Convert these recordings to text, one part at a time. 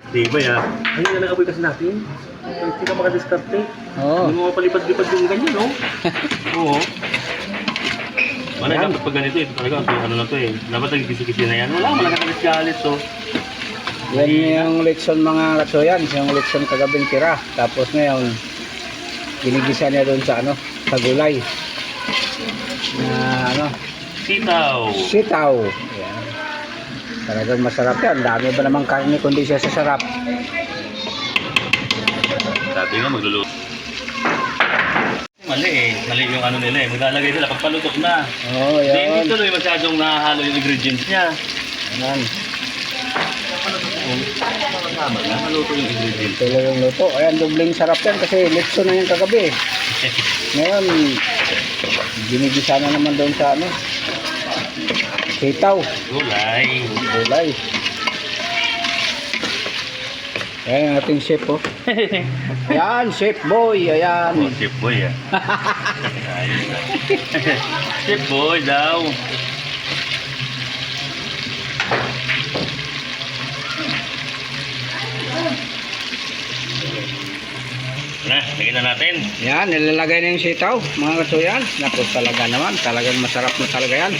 Di ba ya? Ayun na nag-apoy kasi natin. Hindi ka makadiskarte. Oo. Hindi mo mapalipad-lipad yung ganyan, no? Oo. Wala, Yan. dapat pag ganito, ito talaga, ano na to eh. Dapat nag-kisi-kisi na yan. Wala, wala ka kalit-kalit, so. Yan yung lechon mga katsoyan. Yung lechon kagabing tira. Tapos ngayon, ginigisa niya doon sa ano, sa gulay. Na ano, Sitaw. sitaw. Yan. Talagang masarap yan. Dami ba namang karne kundi siya sa sarap. Sabi nga magluluto. Mali eh. Mali yung ano nila eh. Maglalagay nila pag palutok na. Oo, Hindi, yan. hindi tuloy masyadong nahahalo yung ingredients niya. Yan. Tama na, haluto yung ingredients. Talagang luto. Ayan, dubling sarap yan kasi lechon na yung kagabi. Ngayon, ginigisa na naman doon sa ano, sitaw. Gulay. Gulay. Ayan ang ating chef, oh. Ayan, chef boy. Ayan. Oh, chef boy ah. Ayun na. Chef boy daw. Na, lagyan na natin. Yan, nilalagay na yung sitaw, mga katsuyan. Naku, talaga naman. Talagang masarap na talaga yan.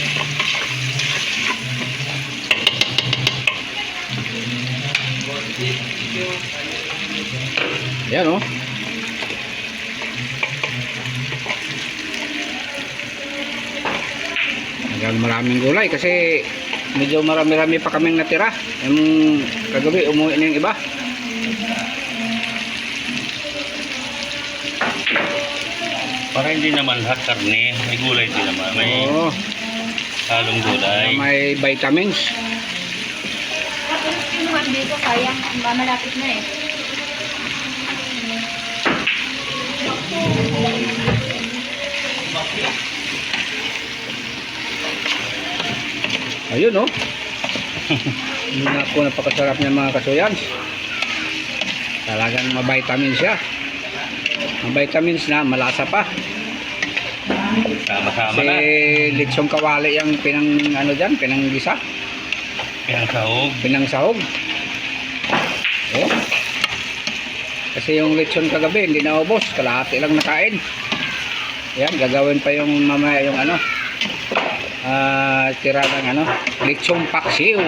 Yan, oh. Hanggang maraming gulay kasi medyo marami-rami pa kaming natira. Yung kagabi, umuwi na yung iba. Para hindi naman lahat karne, may gulay din naman. May Oo, halong gulay. may vitamins. Pinuhan dito, sayang. Ang malapit na eh. Ayun, oh. Hindi na po napakasarap niya mga kasuyan. Talagang ma-vitamins siya. Ma-vitamins na, malasa pa. Sama-sama Kasi na. lechong kawali yung pinang ano dyan, pinanggisa, Kaya sahog. pinangsahog. Oh. Kasi yung lechon kagabi hindi naubos, kalahati lang nakain. Yan, gagawin pa yung mamaya yung ano, tira ng ano, lechong paksiw.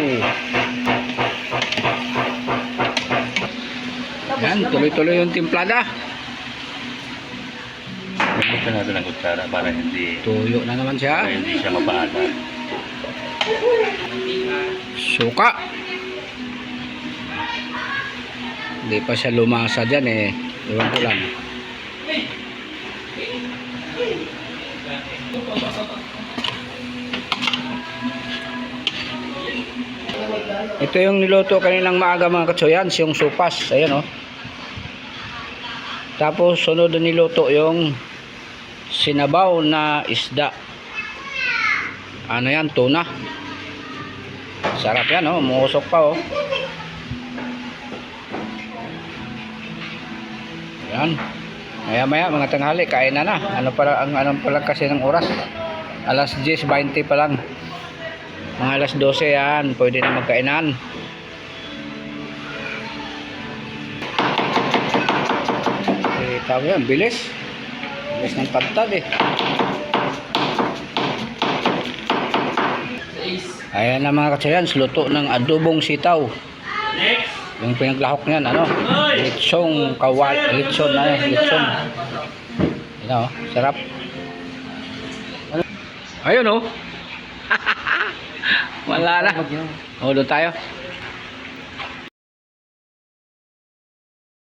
Yan, tuloy-tuloy yung timplada. Buksan natin ang kutsara para hindi Tuyo na naman siya. siya mapaala. Suka. Hindi pa siya lumasa dyan eh. Iwan ko lang. Ito yung niluto kaninang maaga mga katsoyan, yung supas. Ayan, oh. Tapos sunod na niluto yung sinabaw na isda. Ano yan? Tuna. Sarap yan, oh. Muusok pa, oh. Yan. Maya-maya mga tanghali, kain na na. Ano pala kasi ng oras? Alas 10:20 pa lang. Mga alas 12 yan, pwede na magkainan. Tawag yan, bilis. Bilis ng pagtad eh. Ayan na mga katsayan, luto ng adobong sitaw. Next! Yung pinaglahok niyan, ano? Lechong kawal, lechon na yan, lechon. Yan, oh, sarap. Ayun, oh. Wala na. O, doon tayo.